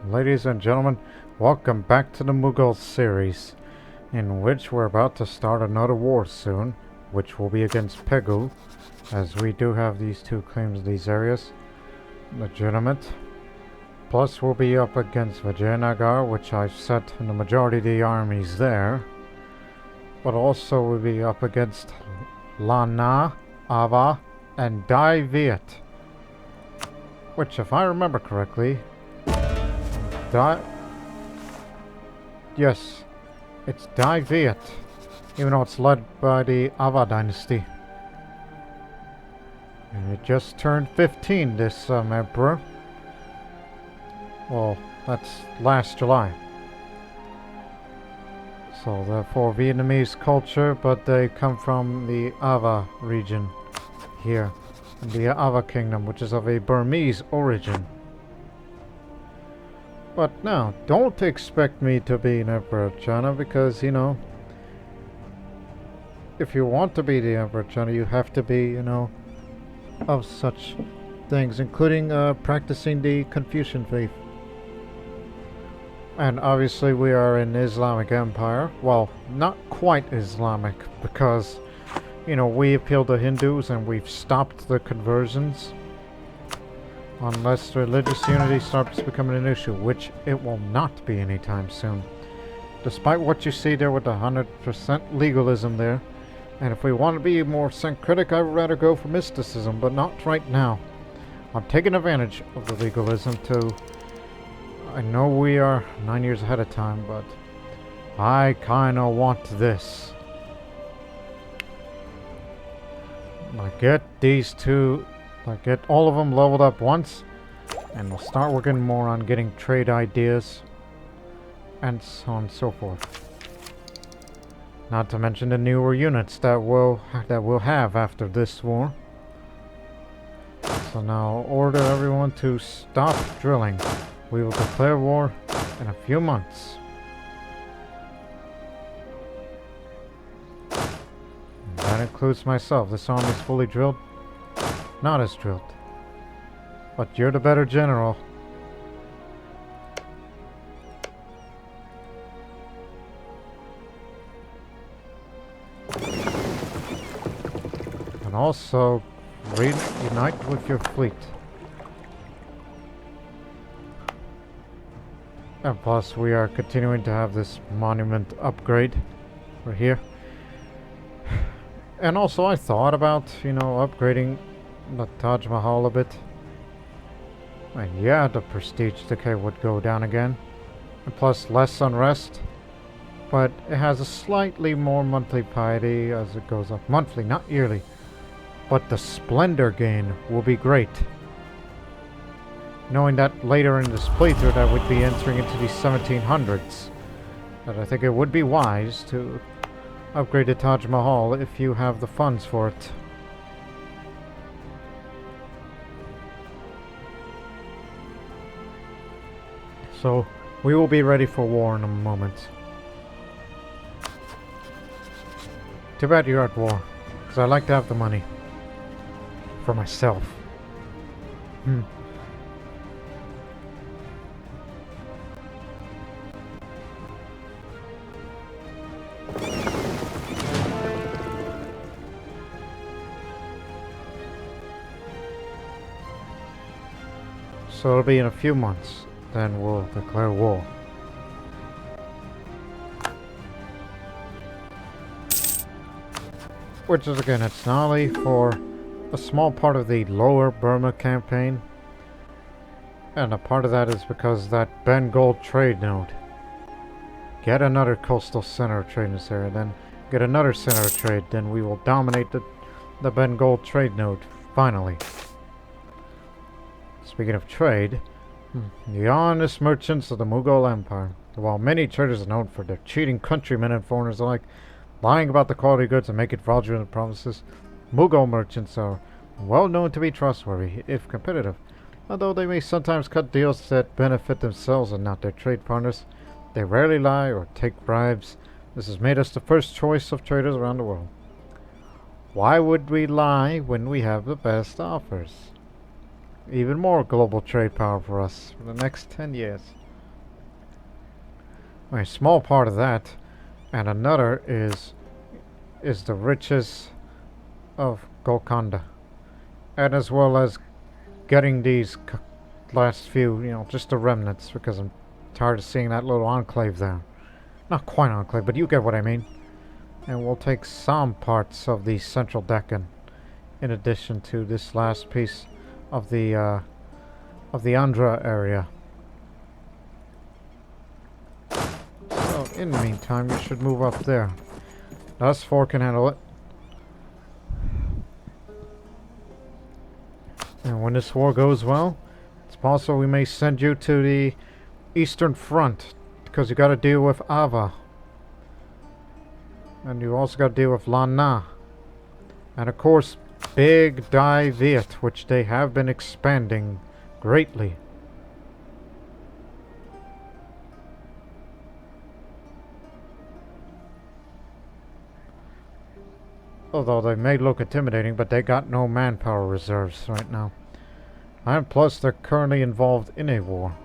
Ladies and gentlemen, welcome back to the Mughals series, in which we're about to start another war soon, which will be against Pegu, as we do have these two claims in these areas. Legitimate. Plus we'll be up against Vijayanagar, which I've set in the majority of the armies there. But also we'll be up against Lana, Ava, and Dai Viet. Which, if I remember correctly, yes, it's Dai Viet, even though it's led by the Ava dynasty. And it just turned 15, this emperor. Well, that's last July. So therefore Vietnamese culture, but they come from the Ava region here, the Ava kingdom, which is of a Burmese origin. But now, don't expect me to be an Emperor of China, because, you know, if you want to be the Emperor of China, you have to be, you know, of such things, including practicing the Confucian faith. And obviously we are an Islamic empire. Well, not quite Islamic, because, you know, we appeal to Hindus and we've stopped the conversions. Unless religious unity starts becoming an issue, which it will not be anytime soon. Despite what you see there with the 100% legalism there. And if we want to be more syncretic, I would rather go for mysticism, but not right now. I'm taking advantage of the legalism to... I know we are 9 years ahead of time, but I kinda want this. I get these two... get all of them leveled up once, and we'll start working more on getting trade ideas, and so on and so forth. Not to mention the newer units that we'll have after this war. So now order everyone to stop drilling. We will declare war in a few months. And that includes myself. This army is fully drilled. Not as drilled. But you're the better general. And also, reunite with your fleet. And plus, we are continuing to have this monument upgrade. We're here. And also, I thought about, you know, upgrading the Taj Mahal a bit. And yeah, the prestige decay would go down again. And plus less unrest. But it has a slightly more monthly piety as it goes up. Monthly, not yearly. But the splendor gain will be great. Knowing that later in this playthrough that would be entering into the 1700s. That I think it would be wise to upgrade the Taj Mahal if you have the funds for it. So, we will be ready for war in a moment. Too bad you're at war, because I like to have the money. For myself. So it'll be in a few months. Then we'll declare war. Which is, again, it's not only for a small part of the lower Burma campaign. And a part of that is because that Bengal trade node. Get another coastal center of trade in this area, then get another center of trade, then we will dominate the Bengal trade node, finally. Speaking of trade... The honest merchants of the Mughal Empire. While many traders are known for their cheating countrymen and foreigners alike, lying about the quality of goods and making fraudulent promises, Mughal merchants are well known to be trustworthy, if competitive. Although they may sometimes cut deals that benefit themselves and not their trade partners, they rarely lie or take bribes. This has made us the first choice of traders around the world. Why would we lie when we have the best offers? Even more global trade power for us for the next 10 years. A small part of that, and another is the riches of Golconda, and as well as getting these last few, just the remnants, because I'm tired of seeing that little enclave there. Not quite enclave, but you get what I mean. And we'll take some parts of the central Deccan, in addition to this last piece of the Andhra area. So, in the meantime, you should move up there. Us four can handle it. And when this war goes well, it's possible we may send you to the Eastern Front, because you got to deal with Ava. And you also got to deal with Lana. And of course, Big Dai Viet, which they have been expanding greatly. Although they may look intimidating, but they got no manpower reserves right now. And plus, they're currently involved in a war.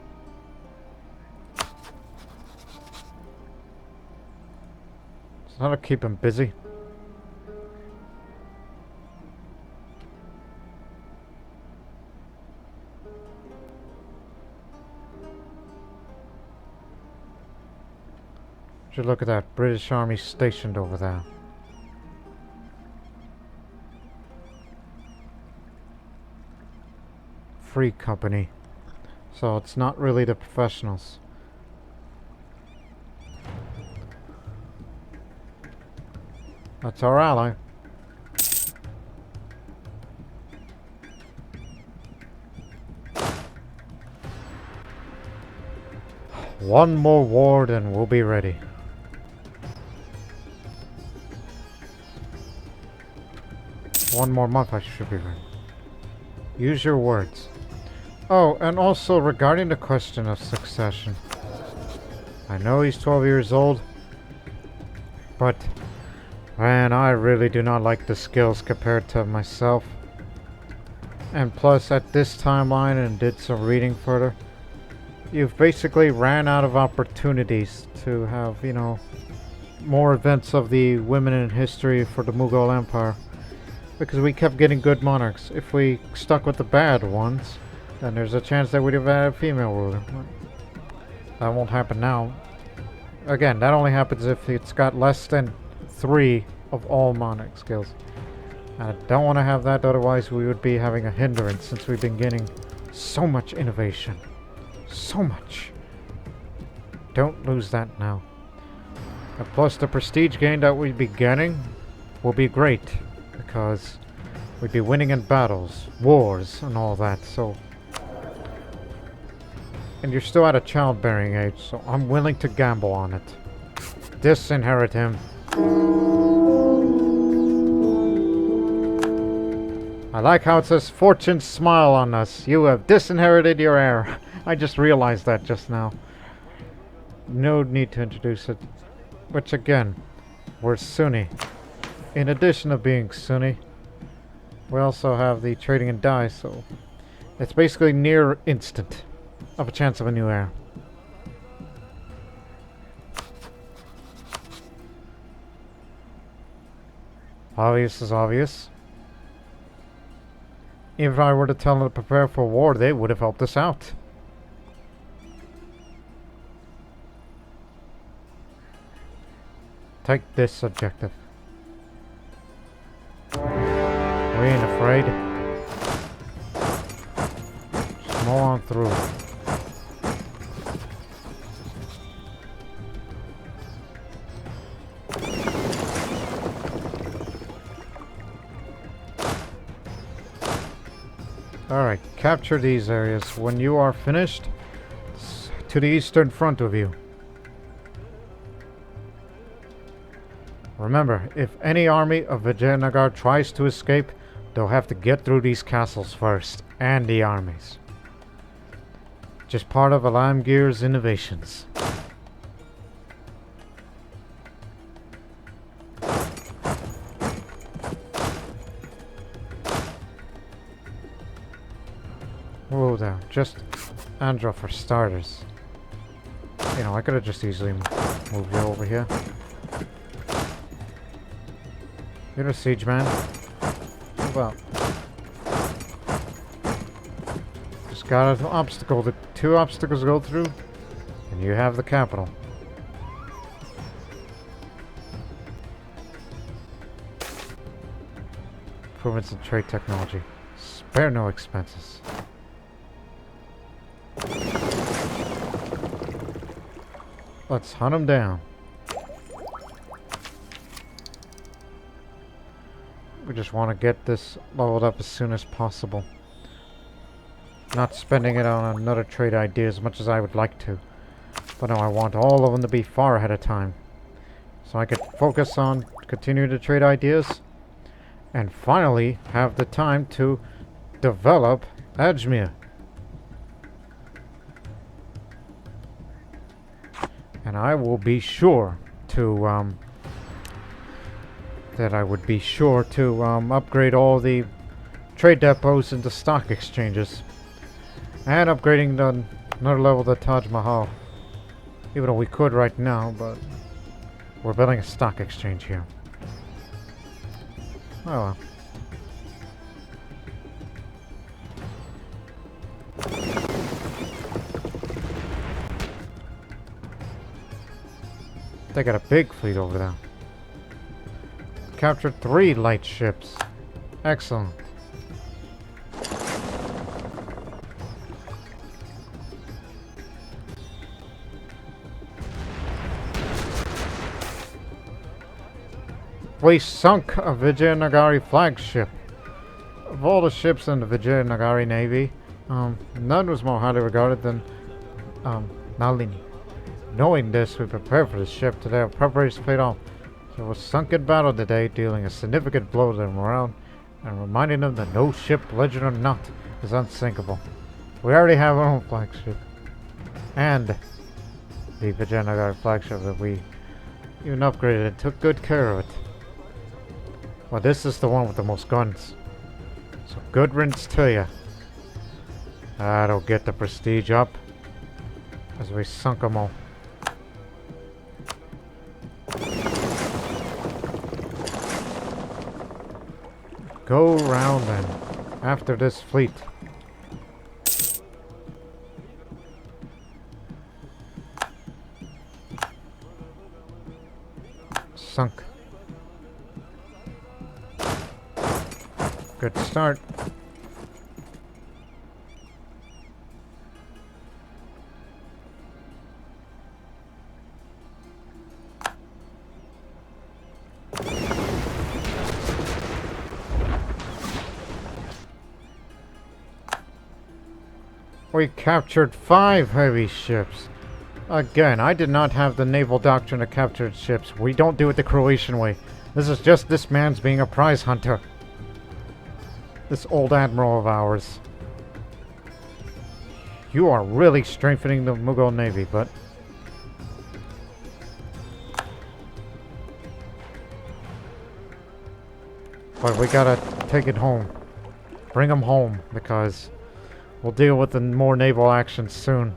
So that'll keep them busy. Should look at that British Army stationed over there. Free company. So it's not really the professionals. That's our ally. One more ward and we'll be ready. One more month I should be ready. Use your words. Oh, and also regarding the question of succession. I know he's 12 years old, but man, I really do not like the skills compared to myself. And plus, at this timeline, and did some reading further, you've basically ran out of opportunities to have, more events of the women in history for the Mughal Empire. Because we kept getting good monarchs. If we stuck with the bad ones, then there's a chance that we'd have had a female ruler. That won't happen now. Again, that only happens if it's got less than 3 of all monarch skills. And I don't want to have that, otherwise we would be having a hindrance, since we've been getting so much innovation. So much. Don't lose that now. And plus the prestige gain that we'd be getting will be great, because we'd be winning in battles, wars, and all that, so... And you're still at a childbearing age, so I'm willing to gamble on it. Disinherit him. I like how it says, "Fortune smile on us. You have disinherited your heir." I just realized that just now. No need to introduce it. Which again, we're Sunni. In addition to being Sunni, we also have the trading in dye, so it's basically near instant of a chance of a new heir. Obvious is obvious. If I were to tell them to prepare for war, they would have helped us out. Take this objective. We ain't afraid. Just mow on through. Alright, capture these areas. When you are finished, to the eastern front of you. Remember, if any army of Vijayanagar tries to escape, they'll have to get through these castles first, and the armies. Just part of Alamgir's innovations. Whoa there, just Andhra for starters. You know, I could have just easily moved you over here. You're a siege man. Move out. Just got an obstacle. The 2 obstacles go through, and you have the capital. Improvements in trade technology. Spare no expenses. Let's hunt them down. We just want to get this leveled up as soon as possible. Not spending it on another trade idea as much as I would like to. But no, I want all of them to be far ahead of time. So I could focus on continuing to trade ideas. And finally have the time to develop Ajmer. And I will be sure to upgrade all the trade depots into stock exchanges. And upgrading another level of the Taj Mahal. Even though we could right now, but we're building a stock exchange here. Oh well. They got a big fleet over there. Captured 3 light ships. Excellent. We sunk a Vijayanagari flagship. Of all the ships in the Vijayanagari Navy, none was more highly regarded than Nalini. Knowing this, we prepared for the ship today. Our preparations paid off. It was sunk in battle today, dealing a significant blow to their morale and reminding them that no ship, legend or not, is unsinkable. We already have our own flagship. And the Vijayanagar flagship that we even upgraded and took good care of it. Well, this is the one with the most guns. So good riddance to you. That'll get the prestige up as we sunk them all. Go round then, after this fleet. Sunk. Good start. We captured 5 heavy ships. Again, I did not have the naval doctrine to capture ships. We don't do it the Croatian way. This is just this man's being a prize hunter. This old admiral of ours. You are really strengthening the Mughal Navy, but... But we gotta take it home. Bring them home, because... we'll deal with the more naval action soon.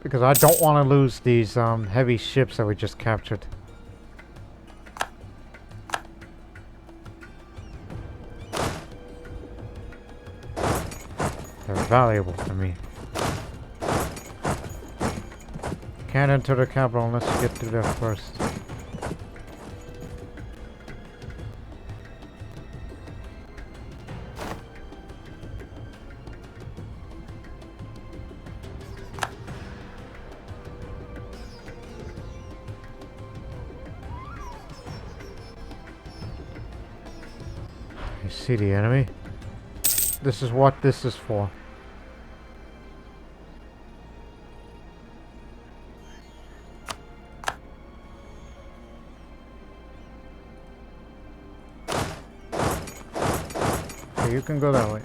Because I don't want to lose these heavy ships that we just captured. They're valuable to me. Can't enter the capital unless you get through there first. You see the enemy? This is what this is for. Okay, you can go that way.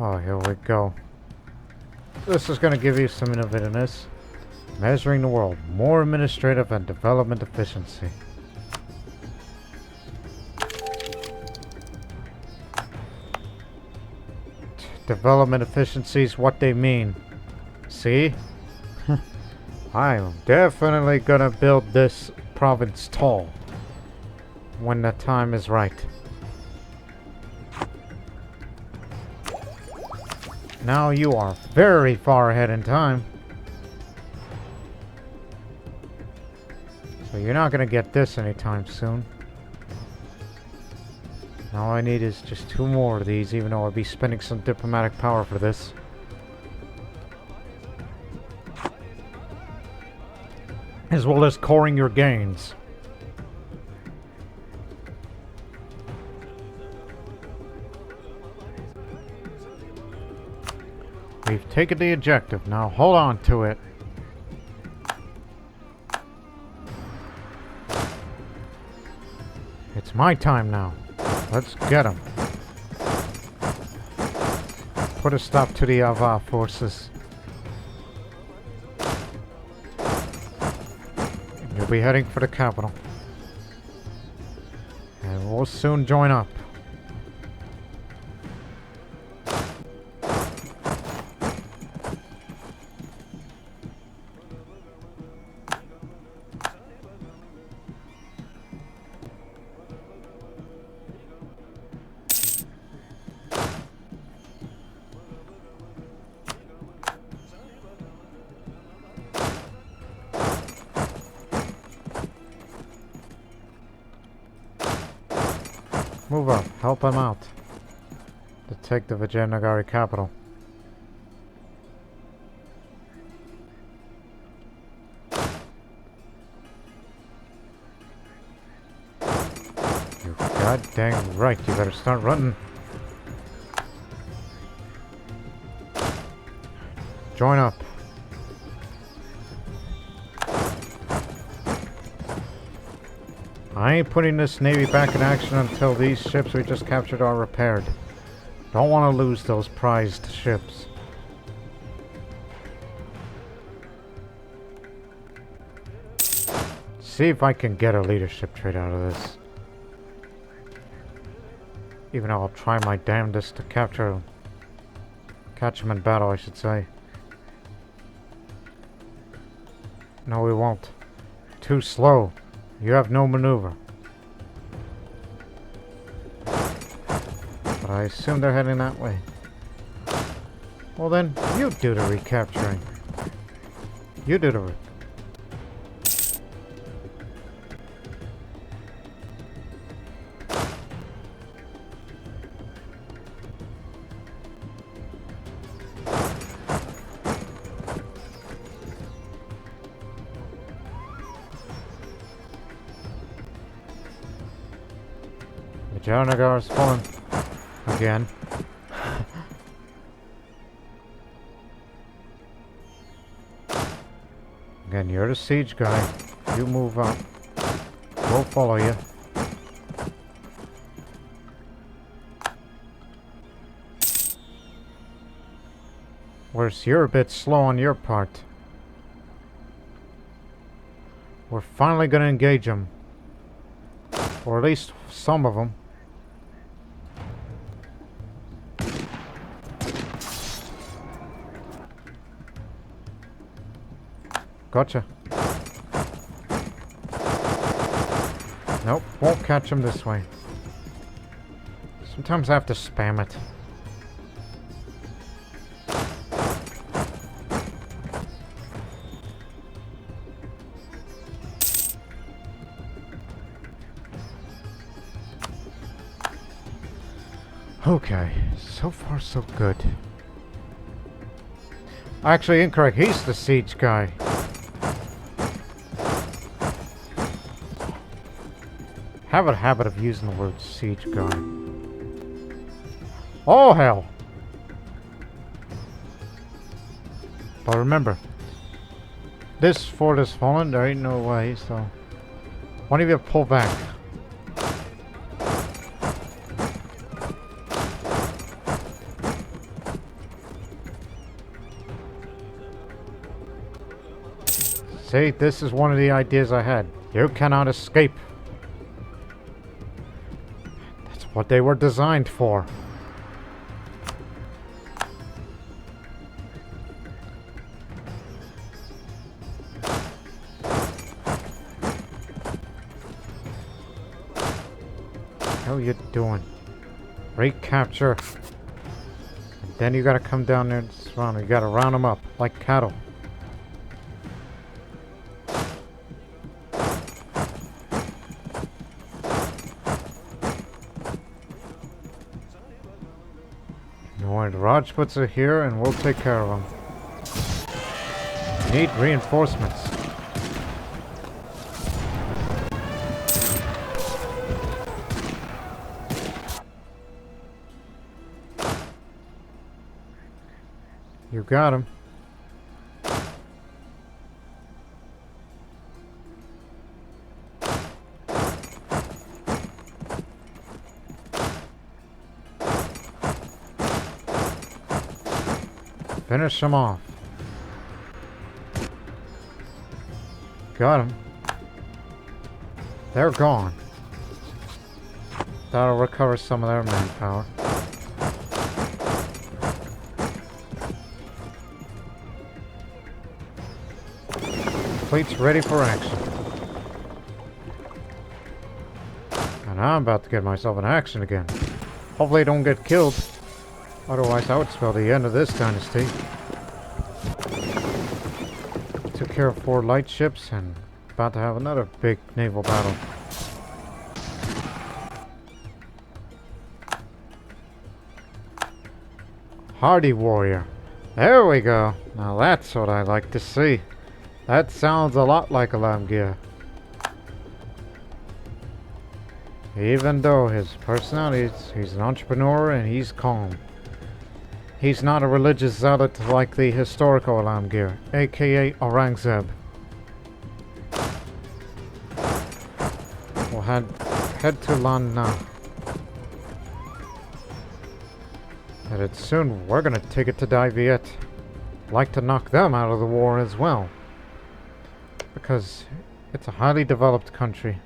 Oh, here we go. This is going to give you some innovativeness. Measuring the world. More administrative and development efficiency. Development efficiency is what they mean. See? I'm definitely gonna build this province tall when the time is right. Now you are very far ahead in time. So you're not gonna get this anytime soon. All I need is just 2 more of these, even though I'll be spending some diplomatic power for this. As well as coring your gains. We've taken the objective, now hold on to it. It's my time now. Let's get him. Put a stop to the Ava forces. You'll be heading for the capital. And we'll soon join up. Move up, help him out. To take the Vijayanagar capital. You're god dang right, you better start running. Join up. I ain't putting this navy back in action until these ships we just captured are repaired. Don't want to lose those prized ships. See if I can get a leadership trait out of this. Even though I'll try my damnedest to catch him in battle, I should say. No, we won't. Too slow. You have no maneuver. But I assume they're heading that way. Well then, you do the recapturing. You do the Vijayanagar's fallen again. Again, you're the siege guy. You move up. We'll follow you. Whereas you're a bit slow on your part. We're finally going to engage them. Or at least some of them. Gotcha. Nope, won't catch him this way. Sometimes I have to spam it. Okay, so far so good. Actually, incorrect. He's the siege guy. Have a habit of using the word siege guy. Oh, hell! But remember, this fort is fallen. There ain't no way, so... One of you pull back. See, this is one of the ideas I had. You cannot escape. That's what they were designed for. How you doing? Recapture. And then you gotta come down there and surround them. You gotta round them up like cattle. The Rajputs are here and we'll take care of them. Need reinforcements. You got him. Finish them off. Got him. They're gone. That'll recover some of their manpower. Fleet's ready for action. And I'm about to get myself in action again. Hopefully I don't get killed. Otherwise that would spell the end of this dynasty. Took care of 4 light ships and about to have another big naval battle. Hardy warrior. There we go. Now that's what I like to see. That sounds a lot like Alamgir. Even though his personality is, he's an entrepreneur and he's calm. He's not a religious zealot like the historical Alamgir, aka Aurangzeb. We'll head to Lan Na. Headed soon, we're gonna take it to Dai Viet. Like to knock them out of the war as well. Because it's a highly developed country.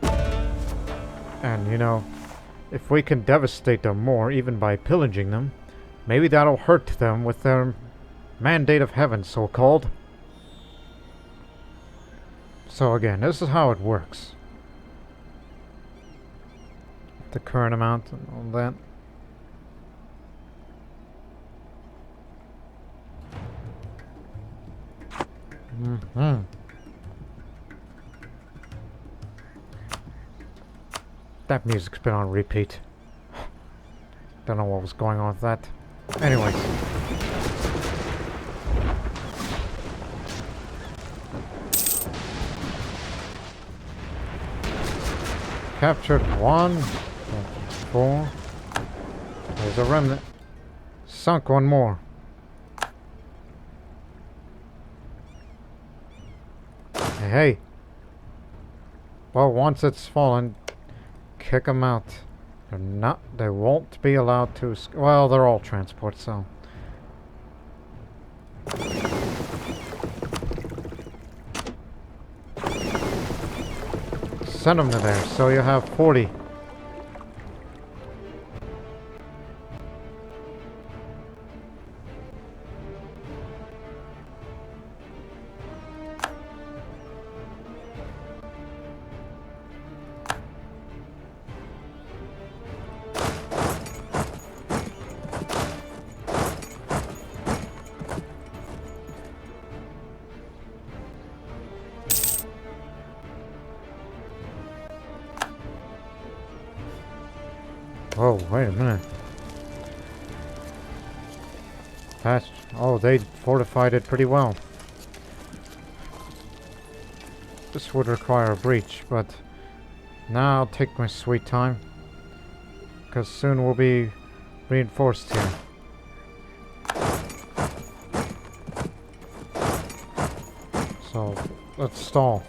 And you know, if we can devastate them more, even by pillaging them, maybe that'll hurt them with their mandate of heaven, so-called. So again, this is how it works. The current amount and all that. Mm-hmm. That music's been on repeat. Don't know what was going on with that. Anyways. Captured 1, 4. There's a remnant. Sunk 1 more. Hey. Well, once it's fallen, kick them out. They won't be allowed to, well, they're all transport, so. Send them to there, so you have 40. Oh, wait a minute. Oh, they fortified it pretty well. This would require a breach, but now I'll take my sweet time. Because soon we'll be reinforced here. So, let's stall.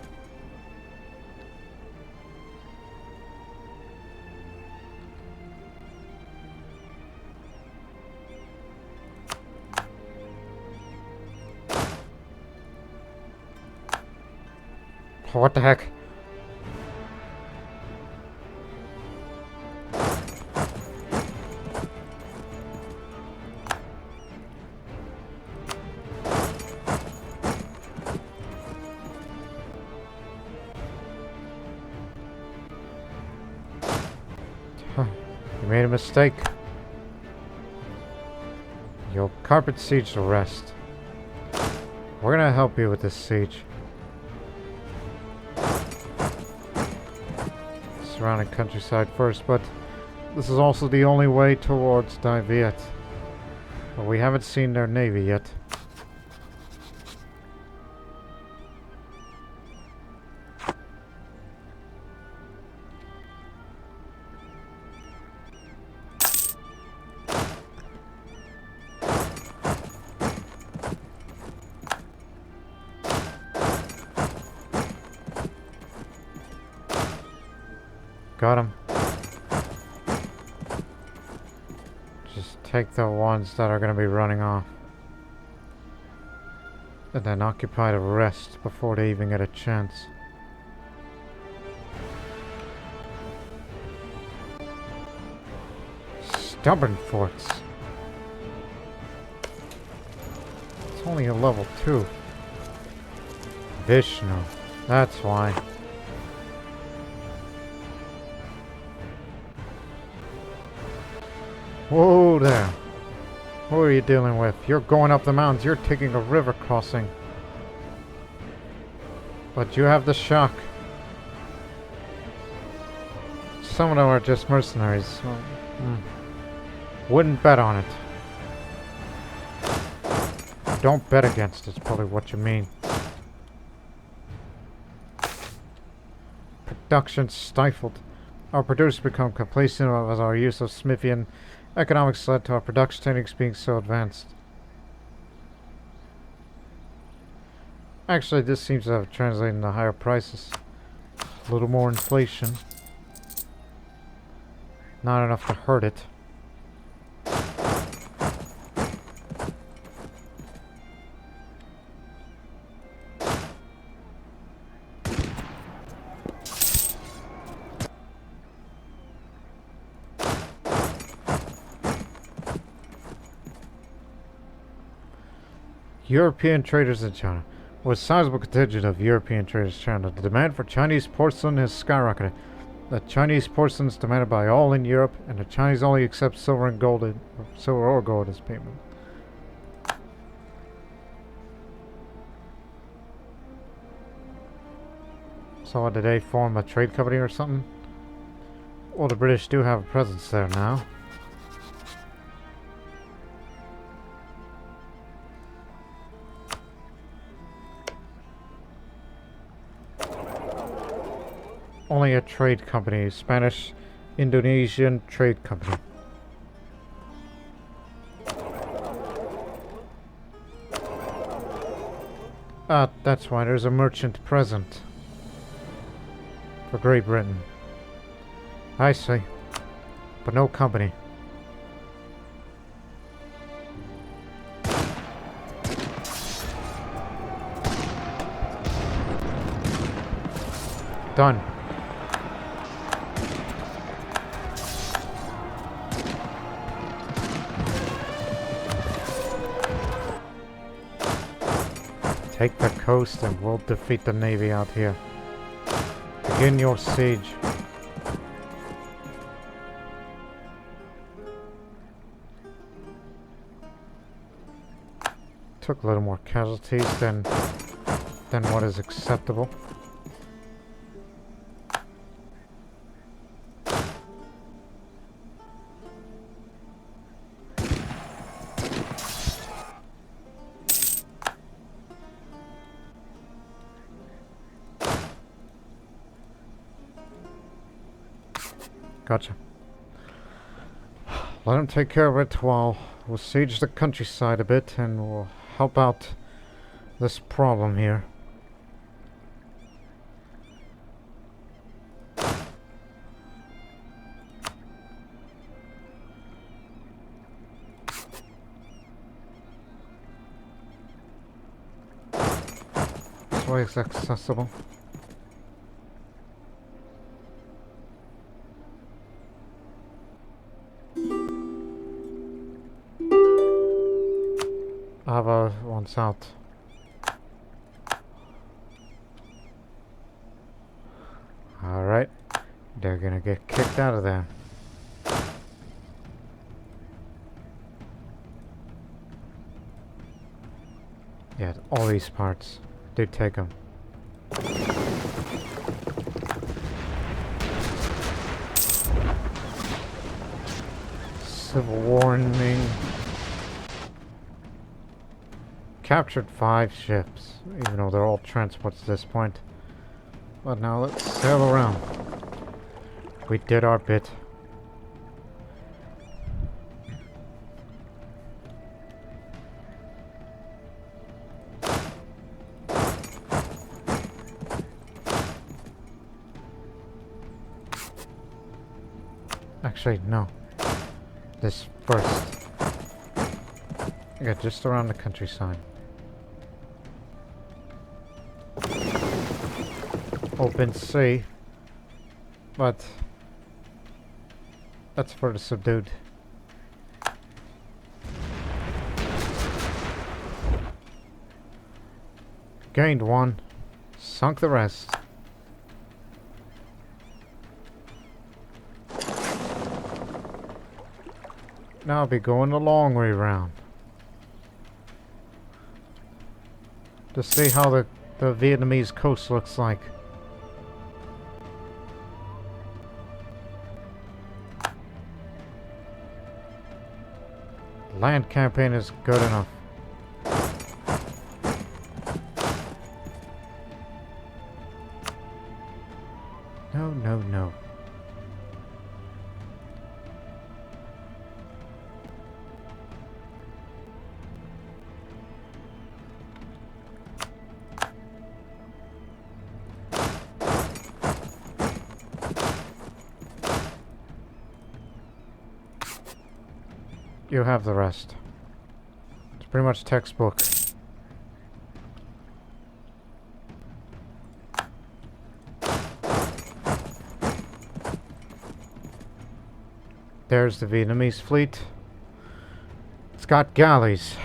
What the heck? You made a mistake. You'll carpet siege the rest. We're gonna help you with this siege. Surrounding countryside first, but this is also the only way towards Diviet. But we haven't seen their navy yet. Got him. Just take the ones that are going to be running off. And then occupy the rest before they even get a chance. Stubborn forts. It's only a level 2. Vishnu. That's why. Whoa there. Who are you dealing with? You're going up the mountains. You're taking a river crossing. But you have the shock. Some of them are just mercenaries. So, wouldn't bet on it. Don't bet against it, is probably what you mean. Production stifled. Our producers become complacent as our use of Smithian economics led to our production techniques being so advanced. Actually, this seems to have translated into higher prices. A little more inflation. Not enough to hurt it. European traders in China. With a sizable contingent of European traders in China, the demand for Chinese porcelain has skyrocketed. The Chinese porcelain is demanded by all in Europe, and the Chinese only accept silver and gold, silver or gold as payment. So did they form a trade company or something? Well, the British do have a presence there now. Only a trade company, Spanish Indonesian trade company. Ah, that's why there's a merchant present for Great Britain. I see, but no company. Done. Take the coast and we'll defeat the navy out here. Begin your siege. Took a little more casualties than what is acceptable. Gotcha. Let him take care of it while we'll siege the countryside a bit and we'll help out this problem here. This way is accessible. lava once out. Alright. They're gonna get kicked out of there. Yeah, all these parts. Did take them. Civil warning. Captured 5 ships, even though they're all transports at this point. But now let's sail around. We did our bit. Actually, no. This first. Yeah, just around the countryside. Open sea. But that's for the subdued. Gained 1. Sunk the rest. Now I'll be going the long way round. To see how the Vietnamese coast looks like. Land campaign is good enough. No, no, no. You have the rest. It's pretty much textbook. There's the Vietnamese fleet. It's got galleys.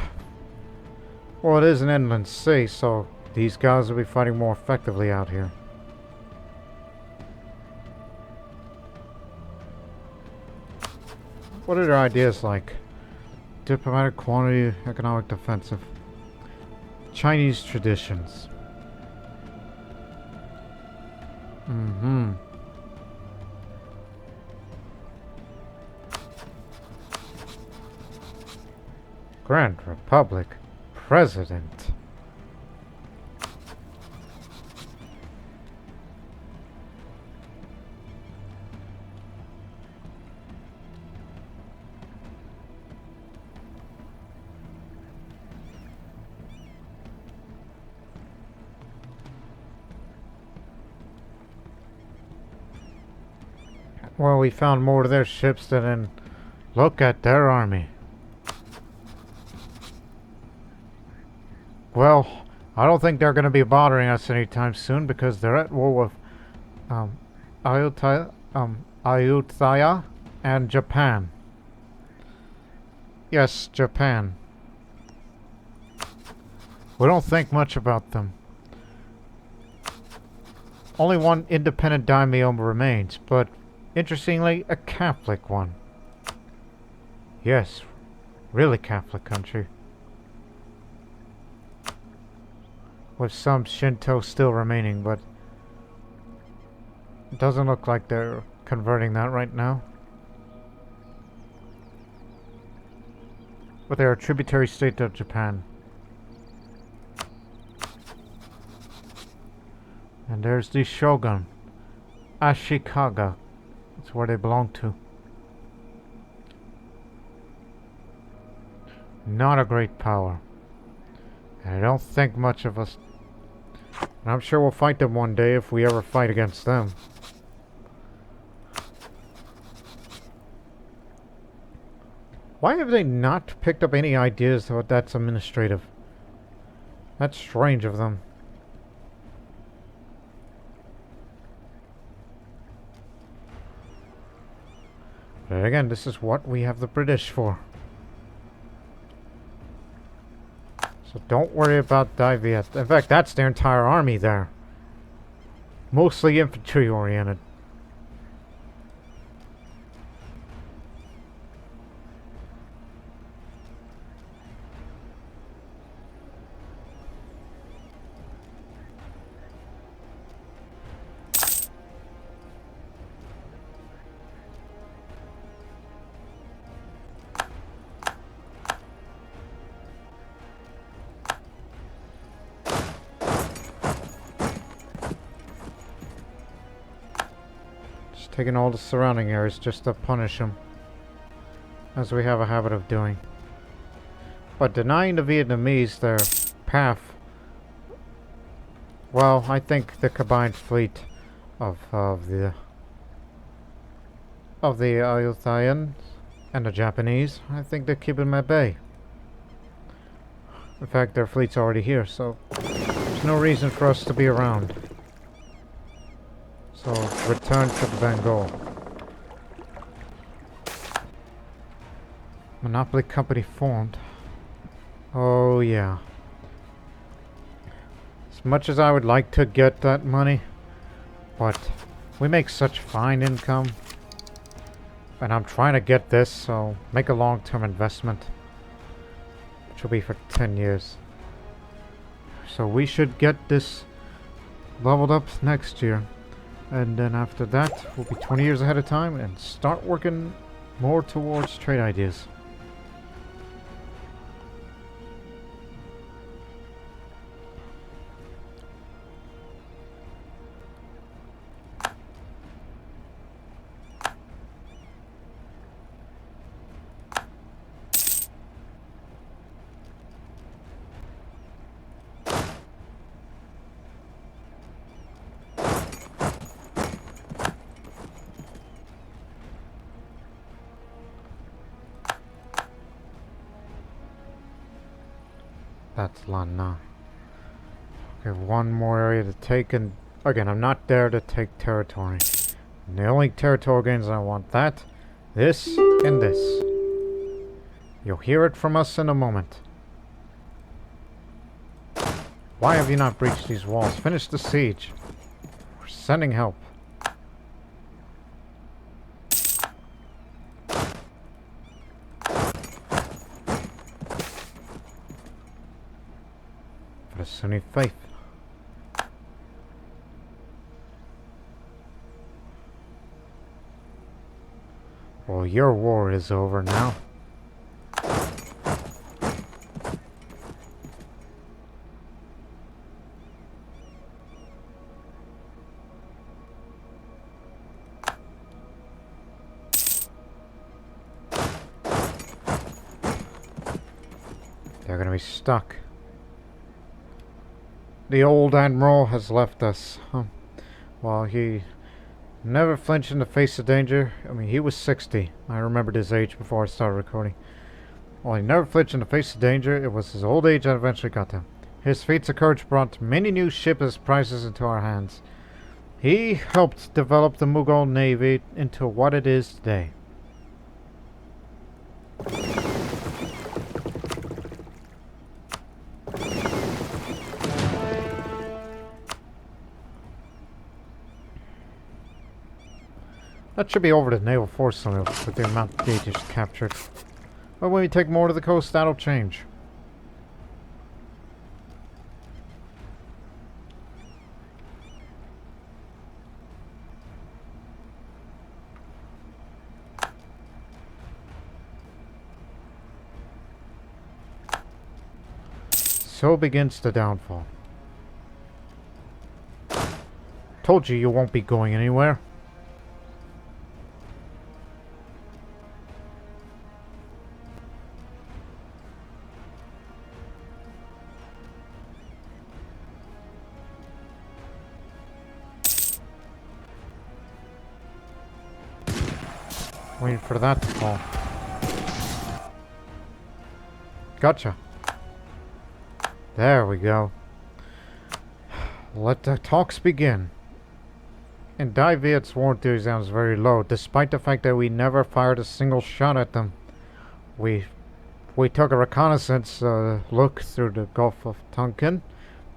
Well, it is an inland sea, so these guys will be fighting more effectively out here. What are their ideas like? Diplomatic quantity, economic defensive. Chinese traditions. Mm-hmm. Grand Republic. President. Well, we found more of their ships than in... Look at their army. Well, I don't think they're going to be bothering us anytime soon because they're at war with Ayutthaya and Japan. Yes, Japan. We don't think much about them. Only one independent daimyo remains, but interestingly, a Catholic one. Yes, really Catholic country. With some Shinto still remaining, but it doesn't look like they're converting that right now. But they're a tributary state of Japan. And there's the Shogun, Ashikaga. That's where they belong to. Not a great power. And I don't think much of us. And I'm sure we'll fight them one day if we ever fight against them. Why have they not picked up any ideas that that's administrative? That's strange of them. But again, this is what we have the British for. So don't worry about Diviet. In fact, that's their entire army there. Mostly infantry oriented. Taking all the surrounding areas just to punish them, as we have a habit of doing. But denying the Vietnamese their path, well, I think the combined fleet of the Ayuthayans and the Japanese, I think they keep them at bay. In fact, their fleet's already here, so there's no reason for us to be around. So, return to the Bengal. Monopoly company formed. Oh, yeah. As much as I would like to get that money, but we make such fine income. And I'm trying to get this, so make a long-term investment. Which will be for 10 years. So we should get this leveled up next year. And then after that, we'll be 20 years ahead of time and start working more towards trade ideas. That's Lana. Okay, one more area to take, and again, I'm not there to take territory. And the only territorial gains I want, that, this, and this. You'll hear it from us in a moment. Why have you not breached these walls? Finish the siege. We're sending help. For the Sunni faith. Well, your war is over now. They're gonna be stuck. The old admiral has left us. Well, he never flinched in the face of danger. I mean, he was 60. I remembered his age before I started recording. Well, he never flinched in the face of danger. It was his old age that eventually got him. His feats of courage brought many new ships as prizes into our hands. He helped develop the Mughal navy into what it is today. That should be over the naval force limit with the amount they just captured. But when we take more to the coast, that'll change. So begins the downfall. Told you won't be going anywhere. Waiting for that to fall. Gotcha. There we go. Let the talks begin. And Dai Viet's war enthusiasm is very low, despite the fact that we never fired a single shot at them. We we took a reconnaissance look through the Gulf of Tonkin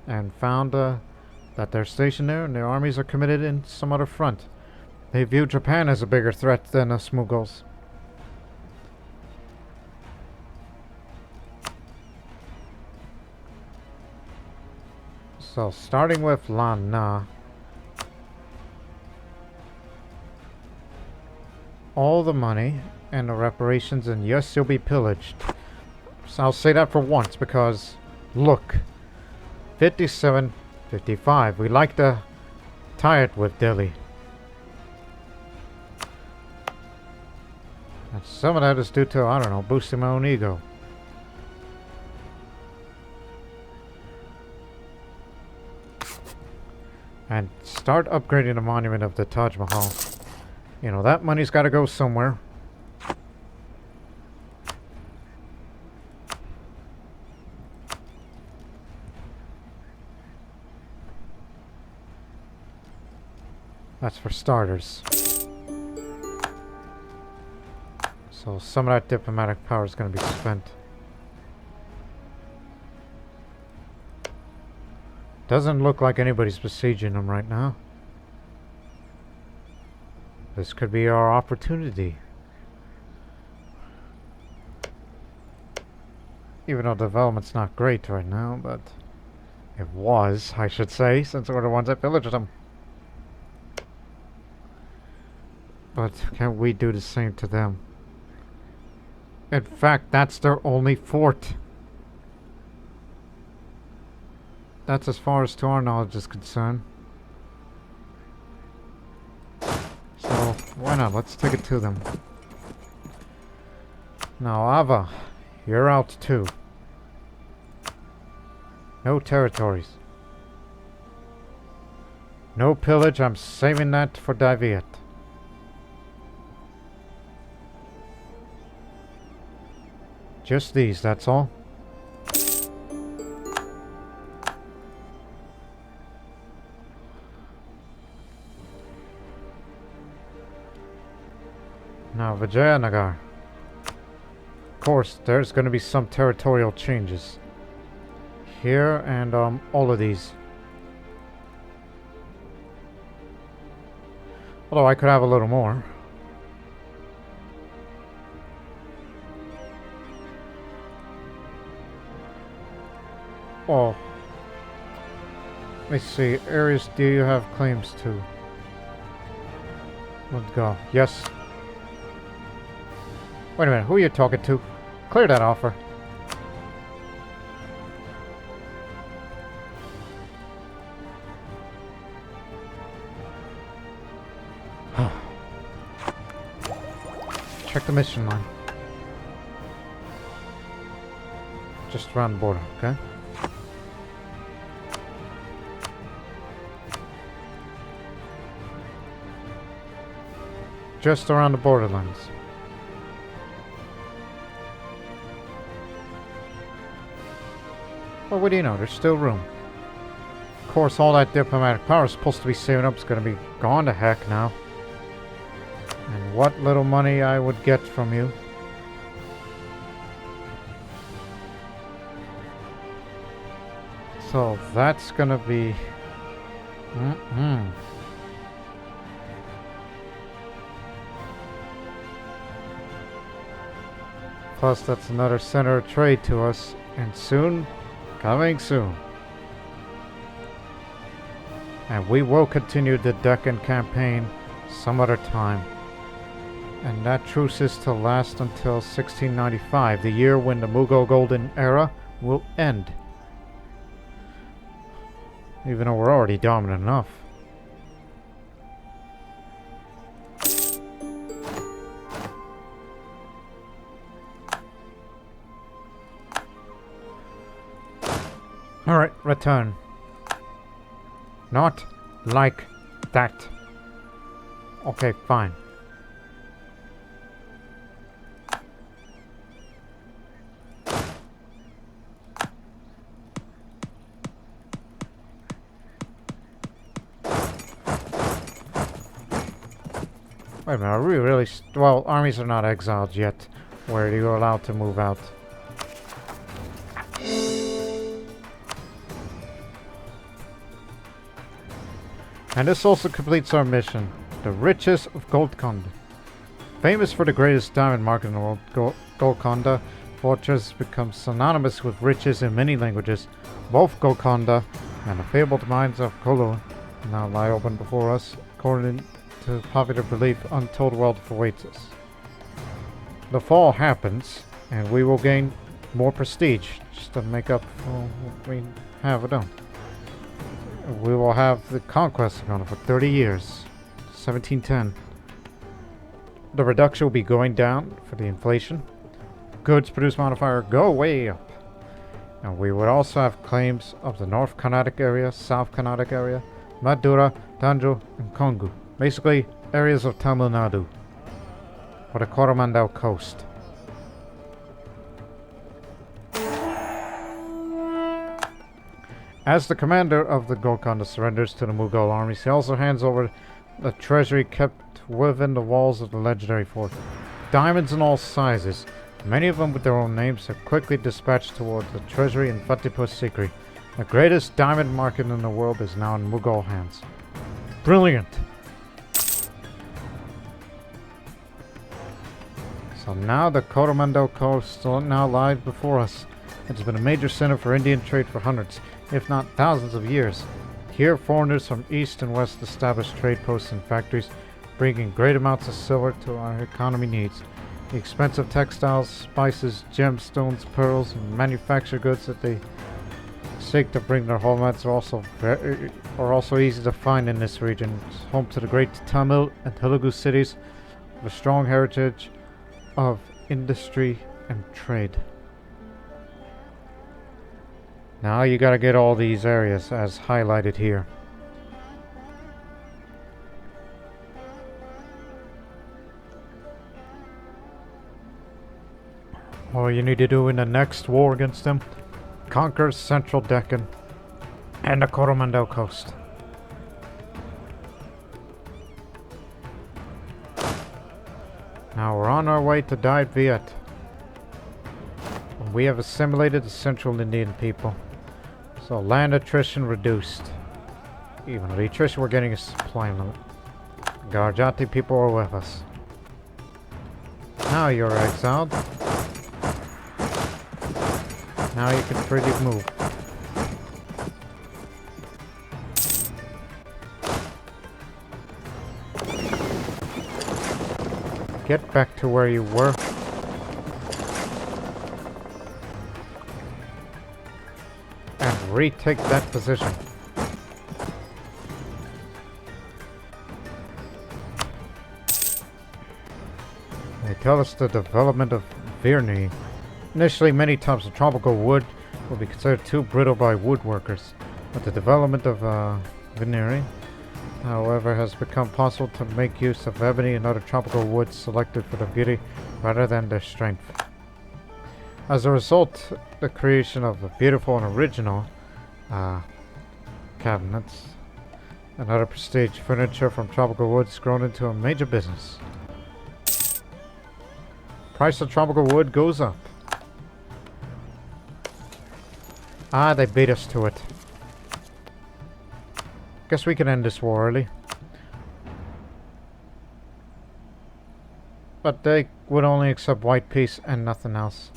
and found that they're stationed there and their armies are committed in some other front. They view Japan as a bigger threat than us Mughals. So, starting with Lan Na. All the money and the reparations, and yes, you'll be pillaged. So I'll say that for once, because, look. 57, 55. We like to tie it with Delhi. And some of that is due to, I don't know, boosting my own ego. And start upgrading the monument of the Taj Mahal. You know, that money's got to go somewhere. That's for starters. So some of that diplomatic power is going to be spent. Doesn't look like anybody's besieging them right now. This could be our opportunity. Even though development's not great right now, but it was, I should say, since we're the ones that pillaged them. But can we do the same to them? In fact, that's their only fort. That's as far as to our knowledge is concerned. So, why not? Let's take it to them. Now, Ava, you're out too. No territories. No pillage, I'm saving that for Daviet. Just these, that's all. Now, Vijayanagar. Of course, there's going to be some territorial changes. Here and all of these. Although I could have a little more. Oh. Let me see. Areas do you have claims to? Let's go. Yes. Wait a minute. Who are you talking to? Clear that offer. Check the mission line. Just around the border, okay? Just around the borderlands. Well, what do you know? There's still room. Of course, all that diplomatic power is supposed to be saving up is going to be gone to heck now. And what little money I would get from you. So that's going to be... Plus, that's another center of trade to us. And soon, coming soon. And we will continue the Deccan campaign some other time. And that truce is to last until 1695, the year when the Mughal Golden Era will end. Even though we're already dominant enough. Alright, return. Not like that. Okay, fine. Wait a minute, are we really... well, armies are not exiled yet. Where you're allowed to move out. And this also completes our mission. The riches of Golconda. Famous for the greatest diamond market in the world, Golconda fortress becomes synonymous with riches in many languages. Both Golconda and the fabled mines of Kolo now lie open before us. According to popular belief, untold wealth awaits us. The fall happens, and we will gain more prestige just to make up for what we have done. We will have the Conquest going for 30 years. 1710. The reduction will be going down for the inflation. Goods produced modifier go way up. And we would also have claims of the North Carnatic area, South Carnatic area, Madura, Danjo, and Kongu. Basically, areas of Tamil Nadu. Or the Coromandel coast. As the commander of the Golconda surrenders to the Mughal armies, he also hands over the treasury kept within the walls of the legendary fort. Diamonds in all sizes, many of them with their own names, are quickly dispatched towards the treasury in Fatehpur Sikri. The greatest diamond market in the world is now in Mughal hands. Brilliant! So now the Coromandel coast now lies before us. It has been a major center for Indian trade for hundreds, if not thousands of years. Here, foreigners from east and west establish trade posts and factories, bringing great amounts of silver to our economy needs. The expensive textiles, spices, gemstones, pearls, and manufactured goods that they seek to bring their homelands are also easy to find in this region. It's home to the great Tamil and Telugu cities with a strong heritage of industry and trade. Now you gotta get all these areas as highlighted here. All you need to do in the next war against them, conquer central Deccan and the Coromandel coast. Now we're on our way to Diet Viet. We have assimilated the Central Indian people. So land attrition reduced. Even the attrition we're getting is supply limit. Garjati people are with us. Now you're exiled. Now you can freely move. Get back to where you were. And retake that position. They tell us the development of Virni. Initially, many types of tropical wood will be considered too brittle by woodworkers, but the development of veneering, however, has become possible to make use of ebony and other tropical woods selected for their beauty rather than their strength. As a result, the creation of the beautiful and original cabinets and other prestige furniture from tropical woods grown into a major business. Price of tropical wood goes up. Ah, they beat us to it. Guess we can end this war early. But they would only accept white peace and nothing else.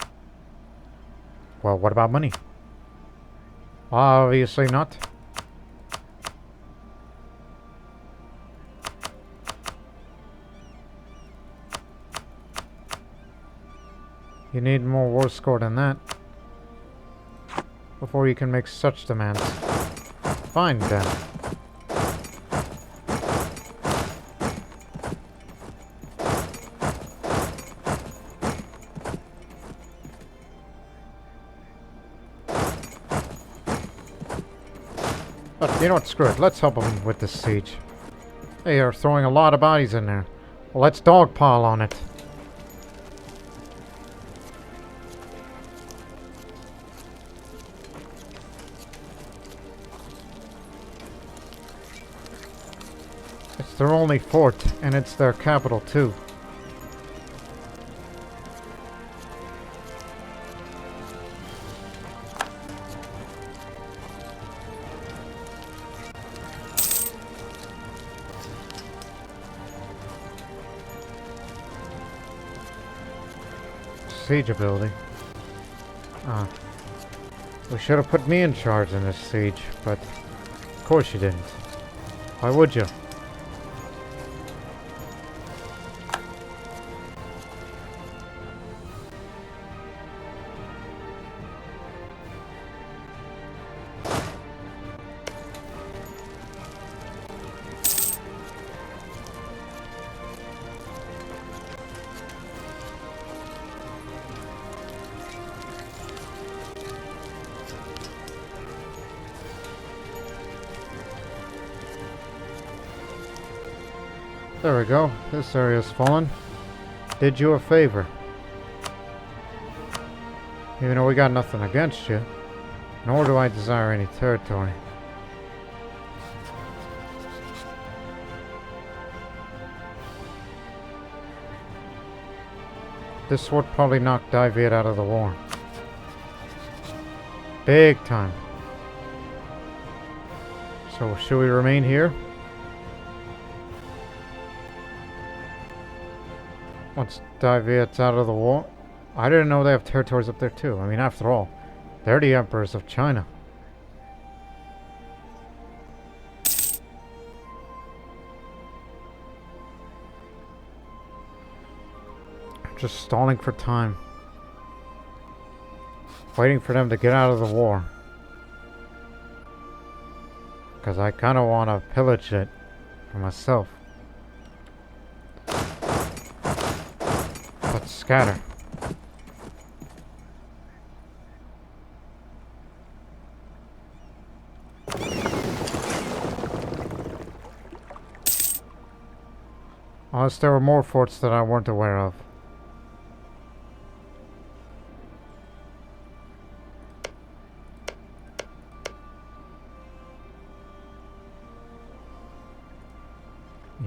Well, what about money? Obviously not. You need more war score than that before you can make such demands. Fine then. But you know what, screw it. Let's help them with this siege. They are throwing a lot of bodies in there. Well, let's dogpile on it. It's their only fort, and it's their capital too. siege ability. Ah. We should have put me in charge in this siege, but of course you didn't. Why would you? There we go. This area's fallen. Did you a favor. Even though we got nothing against you, nor do I desire any territory. This would probably knock David out of the war. Big time. So should we remain here? Once David's out of the war. I didn't know they have territories up there too. I mean, after all, they're the emperors of China. Just stalling for time. Waiting for them to get out of the war. Because I kind of want to pillage it for myself. Let's scatter. Unless there were more forts that I weren't aware of.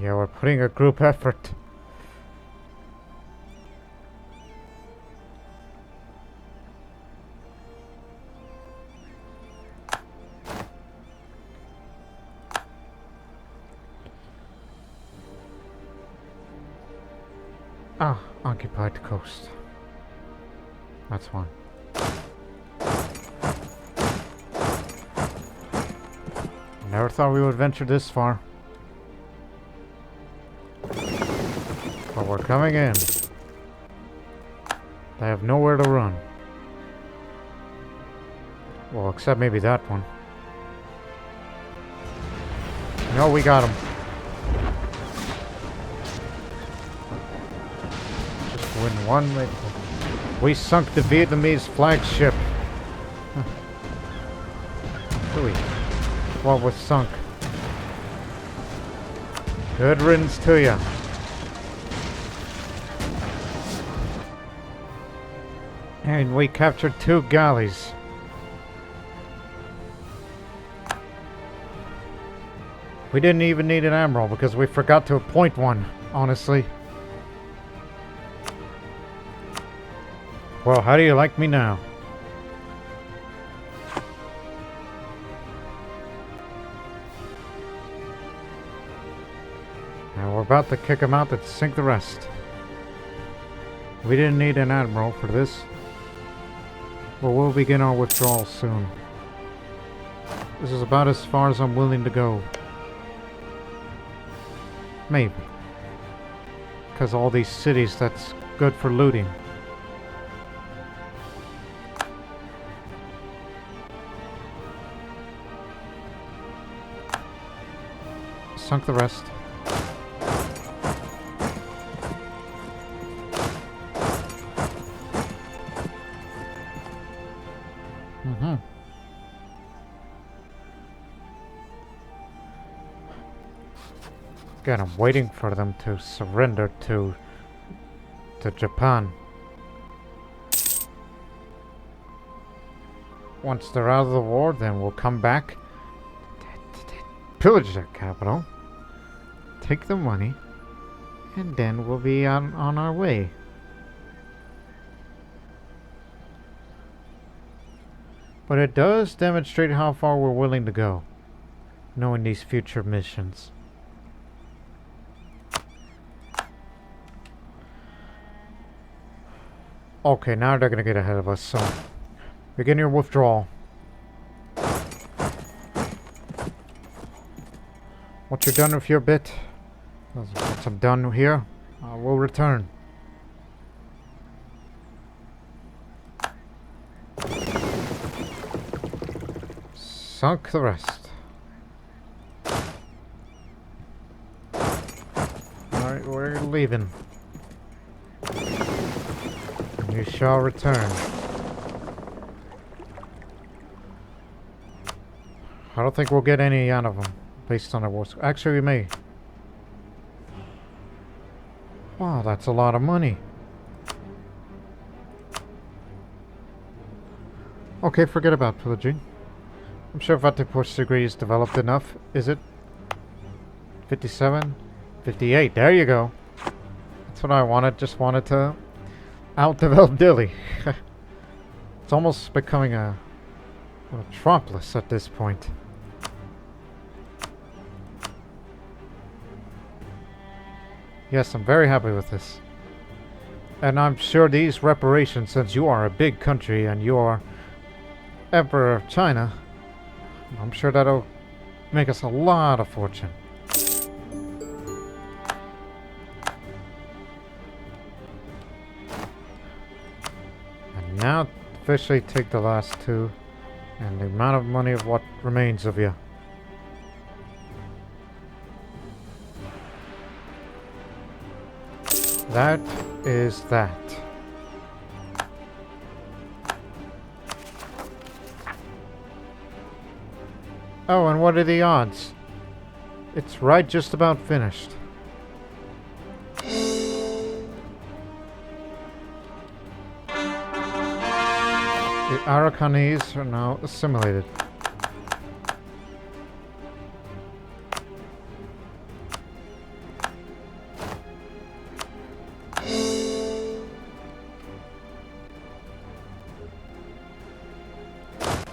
Yeah, we're putting a group effort. Ah, occupied coast. That's one. Never thought we would venture this far. But we're coming in. They have nowhere to run. Well, except maybe that one. No, we got him. Just win one. We sunk the Vietnamese flagship. What was sunk? Good riddance to ya. And we captured 2 galleys. We didn't even need an admiral because we forgot to appoint one, honestly. Well, how do you like me now? And we're about to kick them out to sink the rest. We didn't need an admiral for this. Well, we'll begin our withdrawal soon. This is about as far as I'm willing to go. Maybe. Because all these cities, that's good for looting. Sunk the rest. Again, I'm waiting for them to surrender to Japan. Once they're out of the war, then we'll come back, pillage their capital, take the money, and then we'll be on our way. But it does demonstrate how far we're willing to go, knowing these future missions. Okay, now they're gonna get ahead of us, so begin your withdrawal. Once you're done with your bit, once I'm done here, I will return. Sunk the rest. Alright, we're leaving. You shall return. I don't think we'll get any out of them, based on our war. Actually, we may. Wow, that's a lot of money. Okay, forget about pillaging. I'm sure Vatipu's degree is developed enough. Is it? 57? 58. There you go. That's what I wanted. Just wanted to outdevelop Dilly. It's almost becoming a metropolis at this point. Yes, I'm very happy with this. And I'm sure these reparations, since you are a big country and you are Emperor of China, I'm sure that'll make us a lot of fortune. And now officially take the last two and the amount of money of what remains of you. That is that. Oh, and what are the odds? It's right just about finished. The Arakanese are now assimilated.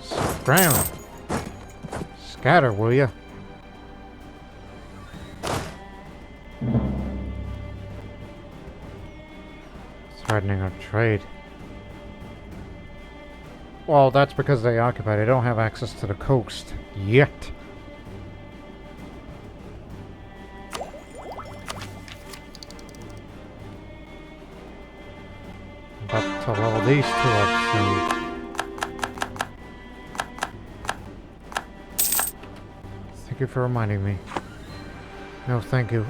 Scram! Scatter, will ya? Threatening our trade. Well, that's because they occupy. They don't have access to the coast yet. About to level these two up soon. Thank you for reminding me. No, thank you.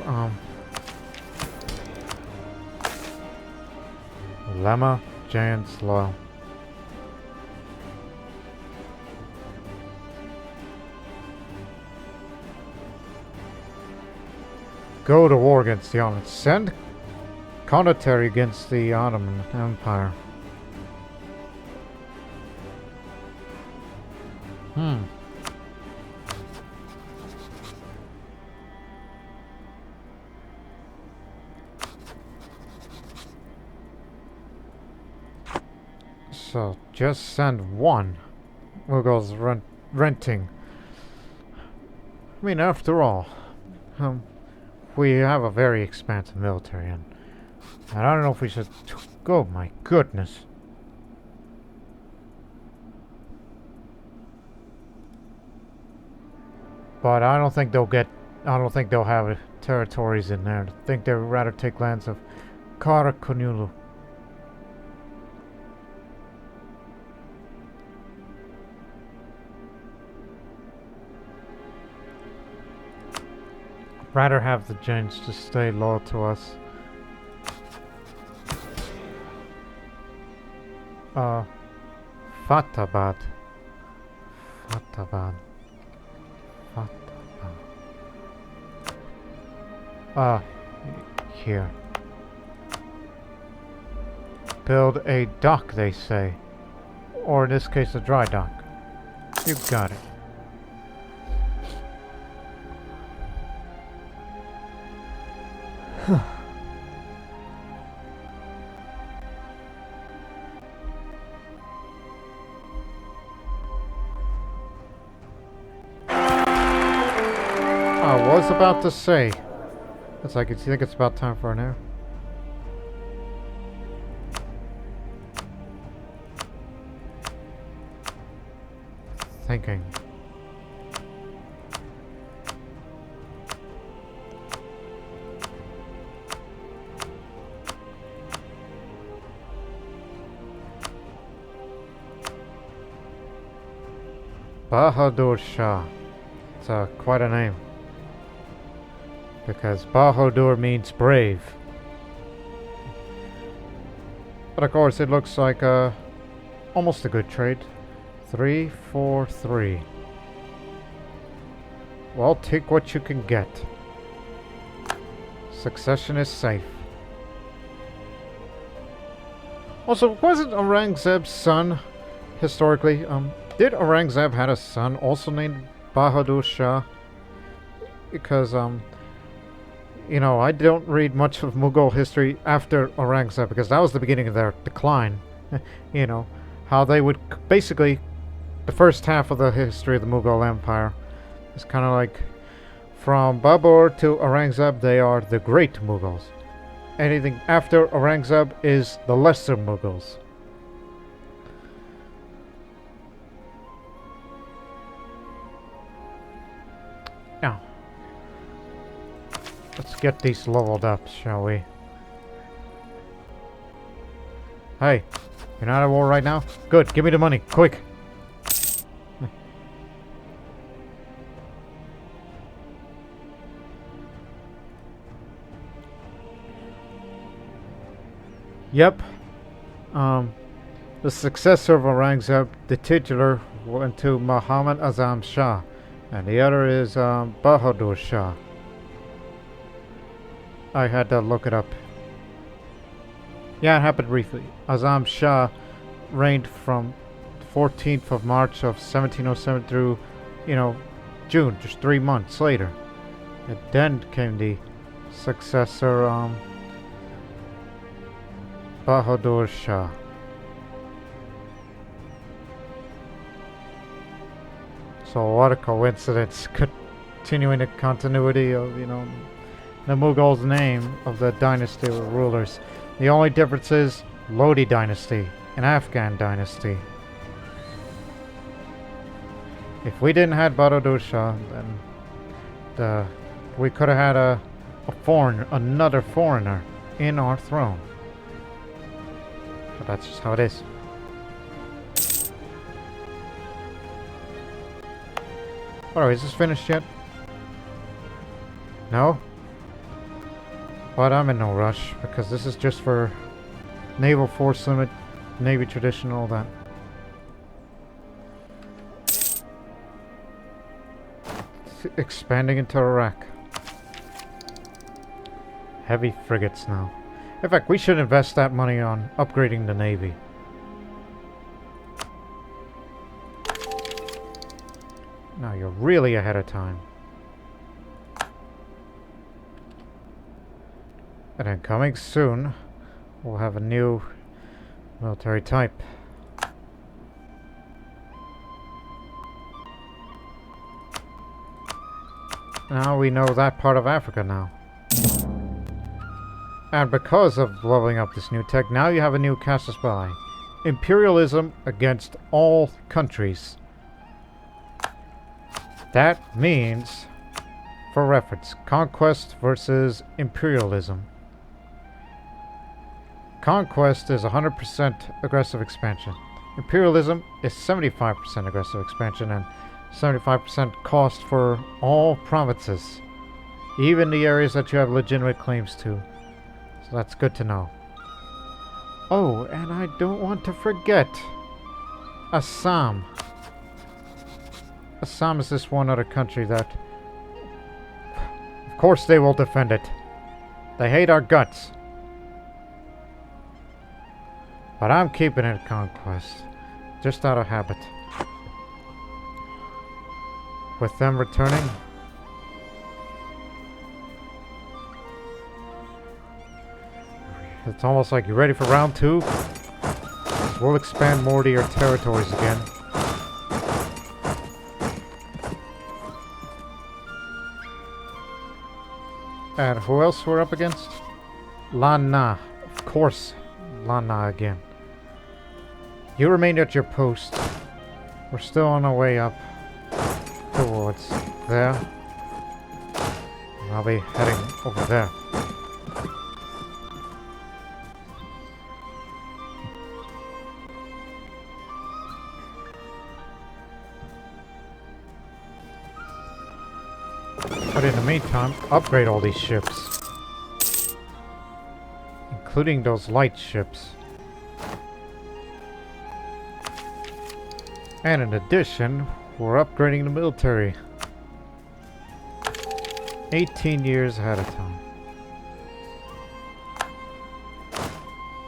Lemma, Giants, Loyal. Go to war against the Ottomans. Send condottieri against the Ottoman Empire. So, just send one. Mughals renting. I mean, after all, we have a very expansive military, and I don't know if we should go. My goodness. But I don't think they'll get. I don't think they'll have territories in there. I think they'd rather take lands of Karakunulu. Rather have the Jains just stay loyal to us. Fatabad. Fatabad. Fatabad. Here. Build a dock, they say. Or in this case, a dry dock. You got it. I was about to say, it's like, you think it's about time for an air? thinking. Bahadur Shah. It's quite a name. Because Bahadur means brave. But of course it looks like almost a good trade. 3, 4, 3. Well, take what you can get. Succession is safe. Also, wasn't Aurangzeb's son historically did Aurangzeb had a son also named Bahadur Shah? Because, you know, I don't read much of Mughal history after Aurangzeb because that was the beginning of their decline. You know, how they would basically, the first half of the history of the Mughal Empire is kind of like from Babur to Aurangzeb, they are the great Mughals. Anything after Aurangzeb is the lesser Mughals. Now, let's get these leveled up, shall we? Hey, you're not at war right now? Good, give me the money, quick! Yep. The successor of Aurangzeb, the titular, went to Muhammad Azam Shah. And the other is Bahadur Shah. I had to look it up. Yeah, it happened briefly. Azam Shah reigned from 14th of March of 1707 through, you know, June, just 3 months later. And then came the successor, Bahadur Shah. So what a coincidence, continuing the continuity of, you know, the Mughals' name of the dynasty of rulers. The only difference is Lodi dynasty, an Afghan dynasty. If we didn't have Bahadur Shah, then we could have had another foreigner in our throne. But that's just how it is. Alright, is this finished yet? No? But I'm in no rush, because this is just for naval force limit, Navy tradition, all that. Expanding into Iraq. Heavy frigates now. In fact, we should invest that money on upgrading the Navy. Now you're really ahead of time. And then coming soon, we'll have a new military type. Now we know that part of Africa now. And because of leveling up this new tech, now you have a new casus belli. Imperialism against all countries. That means, for reference, conquest versus imperialism. Conquest is 100% aggressive expansion. Imperialism is 75% aggressive expansion and 75% cost for all provinces. Even the areas that you have legitimate claims to. So that's good to know. Oh, and I don't want to forget Assam. Assam is this one other country that... Of course they will defend it. They hate our guts. But I'm keeping it conquest. Just out of habit. With them returning... It's almost like you're ready for round 2. We'll expand more to your territories again. And who else we're up against? Lana. Of course, Lana again. You remain at your post. We're still on our way up towards there. And I'll be heading over there. But in the meantime, upgrade all these ships. Including those light ships. And in addition, we're upgrading the military. 18 years ahead of time.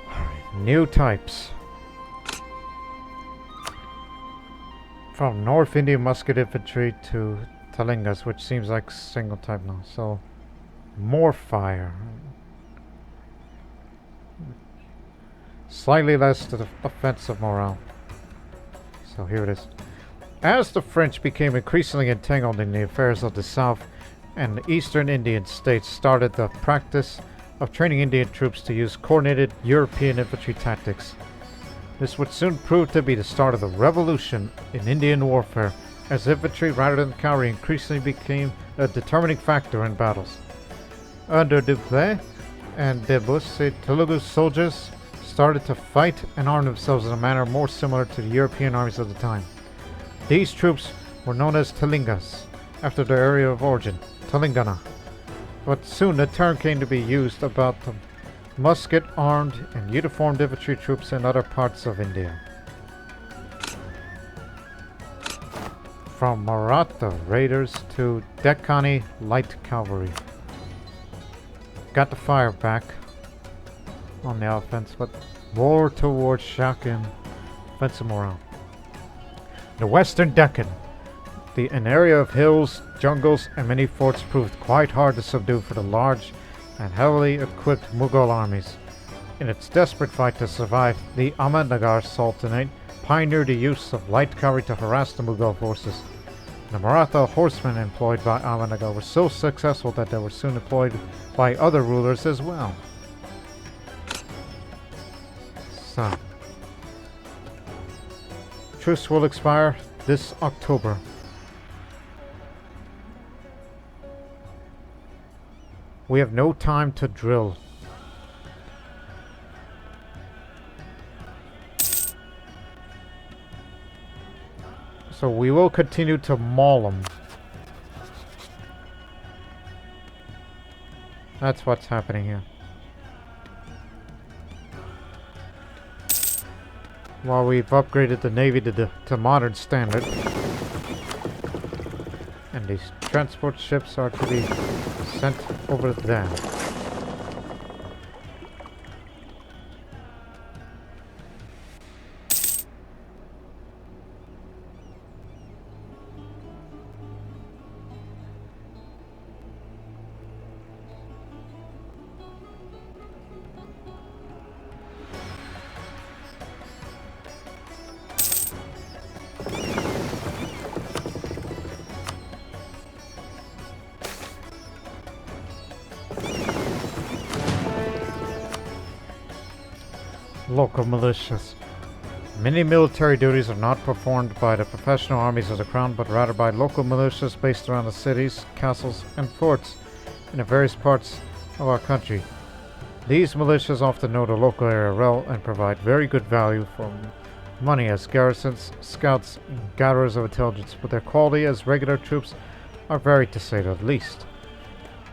Alright, new types. From North Indian Musket Infantry to Talingas, which seems like single type now. So, more fire. Slightly less offensive morale. So here it is. As the French became increasingly entangled in the affairs of the South, and the Eastern Indian states started the practice of training Indian troops to use coordinated European infantry tactics. This would soon prove to be the start of the revolution in Indian warfare, as infantry rather than cavalry increasingly became a determining factor in battles. Under Dupleix and Debussy, Telugu soldiers started to fight and arm themselves in a manner more similar to the European armies of the time. These troops were known as Talingas, after their area of origin, Telangana. But soon the term came to be used about the musket-armed and uniformed infantry troops in other parts of India. From Maratha raiders to Deccani light cavalry. Got the fire back on the offense, but more towards shock and offensive morale. The Western Deccan, an area of hills, jungles, and many forts, proved quite hard to subdue for the large and heavily equipped Mughal armies. In its desperate fight to survive, the Ahmednagar Sultanate pioneered the use of light cavalry to harass the Mughal forces. The Maratha horsemen employed by Ahmednagar were so successful that they were soon employed by other rulers as well. So, truce will expire this October. We have no time to drill. So we will continue to maul them. That's what's happening here. While we've upgraded the Navy to modern standard. And these transport ships are to be sent over there. Local militias. Many military duties are not performed by the professional armies of the Crown, but rather by local militias based around the cities, castles, and forts in the various parts of our country. These militias often know the local area well and provide very good value for money as garrisons, scouts, and gatherers of intelligence, but their quality as regular troops are varied to say the least.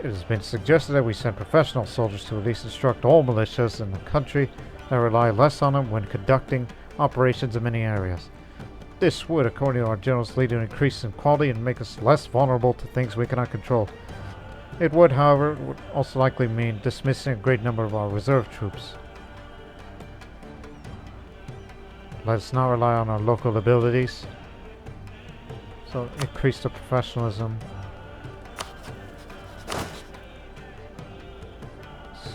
It has been suggested that we send professional soldiers to at least instruct all militias in the country that rely less on them when conducting operations in many areas. This would, according to our generals, lead to an increase in quality and make us less vulnerable to things we cannot control. It would, however, also likely mean dismissing a great number of our reserve troops. Let us not rely on our local abilities. So increase the professionalism.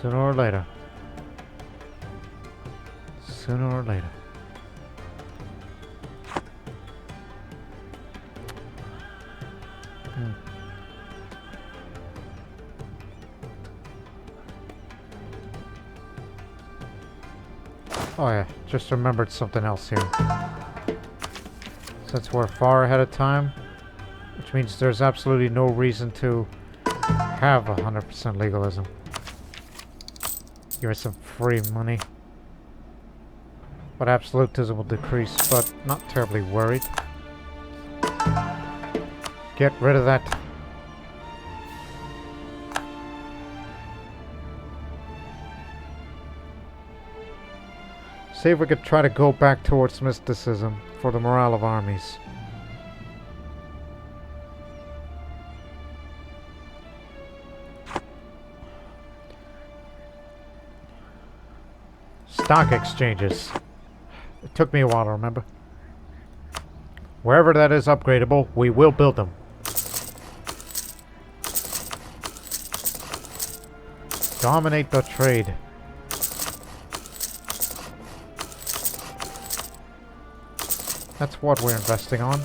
Sooner or later. Sooner or later. Oh yeah, just remembered something else here. Since we're far ahead of time, which means there's absolutely no reason to have 100% legalism. Give us some free money. But absolutism will decrease, but not terribly worried. Get rid of that. See if we could try to go back towards mysticism for the morale of armies. Stock exchanges. It took me a while to remember. Wherever that is upgradable, we will build them. Dominate the trade. That's what we're investing on.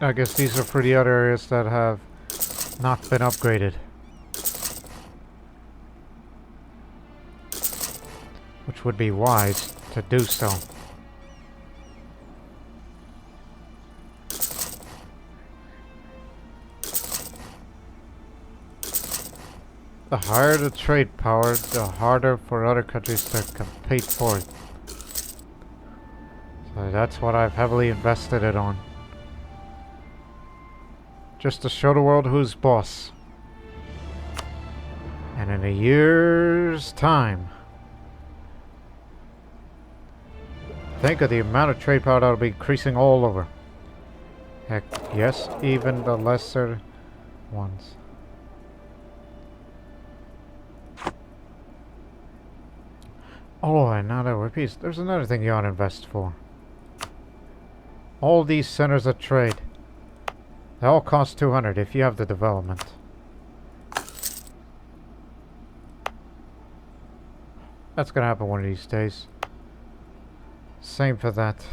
I guess these are for the other areas that have not been upgraded. Which would be wise to do so. The higher the trade power, the harder for other countries to compete for it. So that's what I've heavily invested it on. Just to show the world who's boss. And in a year's time, think of the amount of trade power that'll be increasing all over. Heck, yes, even the lesser ones. Oh, and now that we're at peace, there's another thing you ought to invest for. All these centers of trade. They all cost 200 if you have the development. That's gonna happen one of these days. Same for that.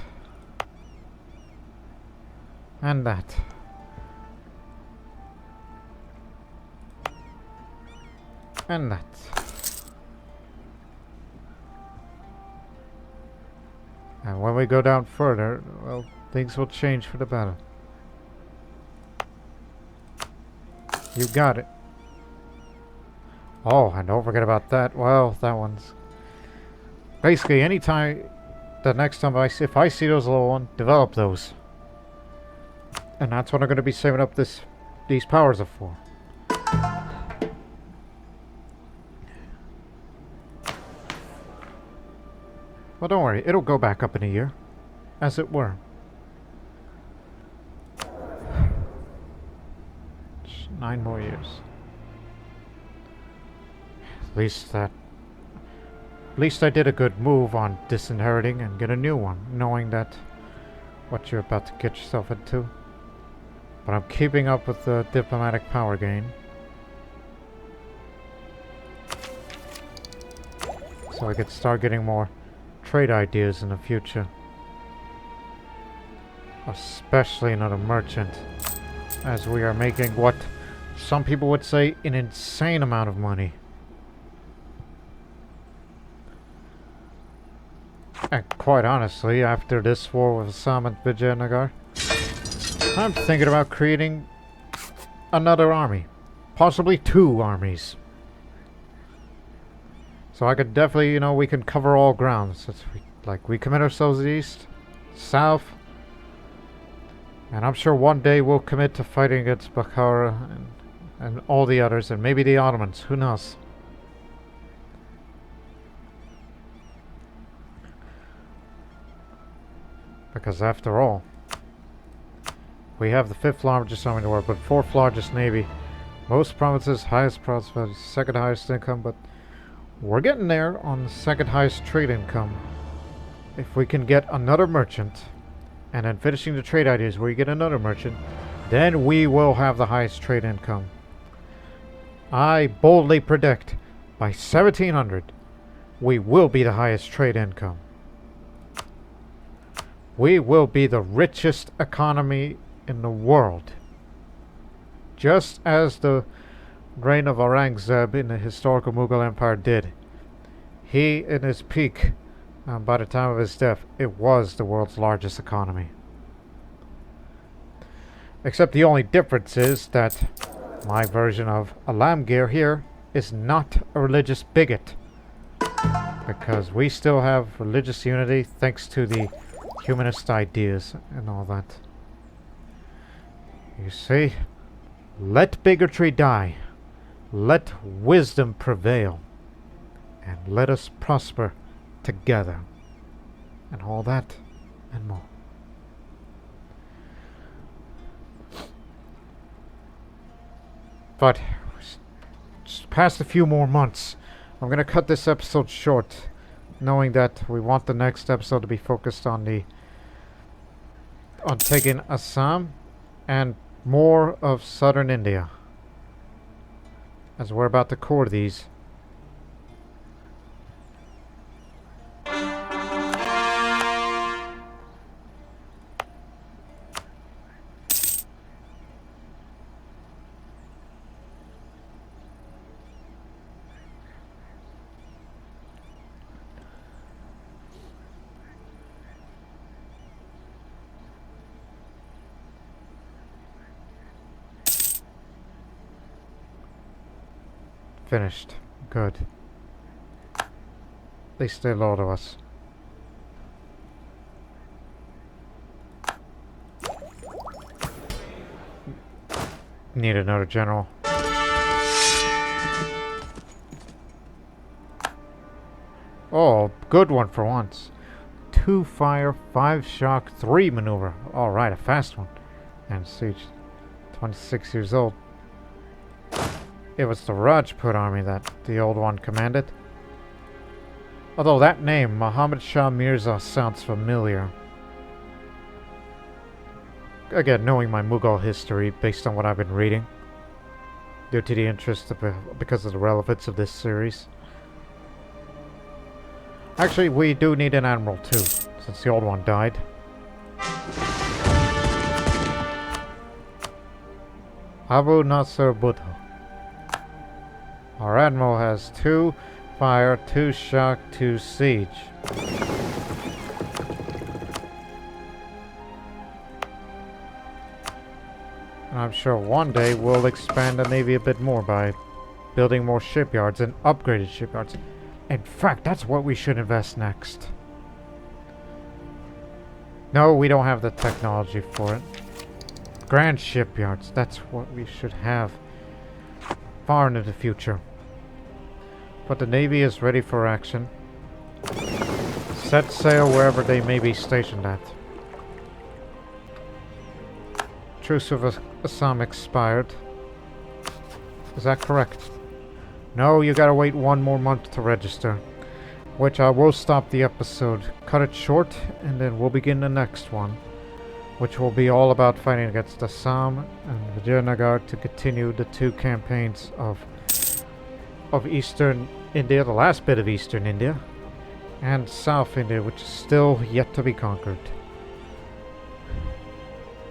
And that. And that. And when we go down further, well, things will change for the better. You got it. Oh, and don't forget about that. Well, that one's... Basically, anytime... The next time if I see those little ones, develop those. And that's what I'm going to be saving up these powers are for. Well, don't worry. It'll go back up in a year. As it were. 9 more years. At least I did a good move on disinheriting and get a new one, knowing that what you're about to get yourself into. But I'm keeping up with the diplomatic power gain. So I could start getting more trade ideas in the future. Especially another merchant. As we are making what some people would say an insane amount of money. And quite honestly, after this war with Assam and Vijayanagar, I'm thinking about creating another army. Possibly 2 armies. So I could definitely, we can cover all grounds. We commit ourselves east, south, and I'm sure one day we'll commit to fighting against Bukhara and all the others, and maybe the Ottomans, who knows. Because after all, we have the 5th largest army in the world, but 4th largest navy. Most provinces, highest prosperity, 2nd highest income, but we're getting there on the 2nd highest trade income. If we can get another merchant and then finishing the trade ideas where you get another merchant, then we will have the highest trade income. I boldly predict by 1700 we will be the highest trade income. We will be the richest economy in the world. Just as the reign of Aurangzeb in the historical Mughal Empire did. He, in his peak, by the time of his death, it was the world's largest economy. Except the only difference is that my version of Alamgir here is not a religious bigot. Because we still have religious unity thanks to the humanist ideas and all that. You see, let bigotry die. Let wisdom prevail. And let us prosper together. And all that and more. But just past a few more months, I'm going to cut this episode short, knowing that we want the next episode to be focused on taking Assam and more of southern India, as we're about to core these. Finished. Good. They stay low to us. Need another general. Oh, good one for once. 2 fire, 5 shock, 3 maneuver. Alright, a fast one. And siege. 26 years old. It was the Rajput army that the old one commanded. Although that name, Muhammad Shah Mirza, sounds familiar. Again, knowing my Mughal history based on what I've been reading. Due to the interest because of the relevance of this series. Actually, we do need an admiral too, since the old one died. Abu Nasser Buddha. Our admiral has 2 fire, 2 shock, 2 siege. And I'm sure one day we'll expand the navy a bit more by building more shipyards and upgraded shipyards. In fact, that's what we should invest next. No, we don't have the technology for it. Grand shipyards, that's what we should have far into the future. But the navy is ready for action. Set sail wherever they may be stationed at. Truce of Assam expired. Is that correct? No, you gotta wait 1 more month to register. Which I will stop the episode, cut it short, and then we'll begin the next one. Which will be all about fighting against Assam and Vijayanagar to continue the 2 campaigns of Eastern India, the last bit of Eastern India, and South India, which is still yet to be conquered.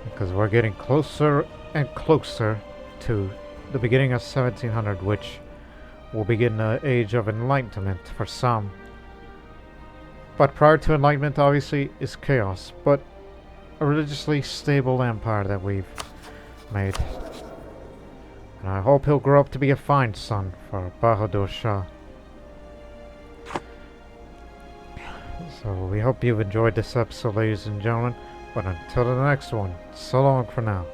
Because we're getting closer and closer to the beginning of 1700, which will begin the age of enlightenment for some. But prior to enlightenment, obviously, is chaos, but a religiously stable empire that we've made. And I hope he'll grow up to be a fine son for Bahadur Shah. So we hope you've enjoyed this episode, ladies and gentlemen. But until the next one, so long for now.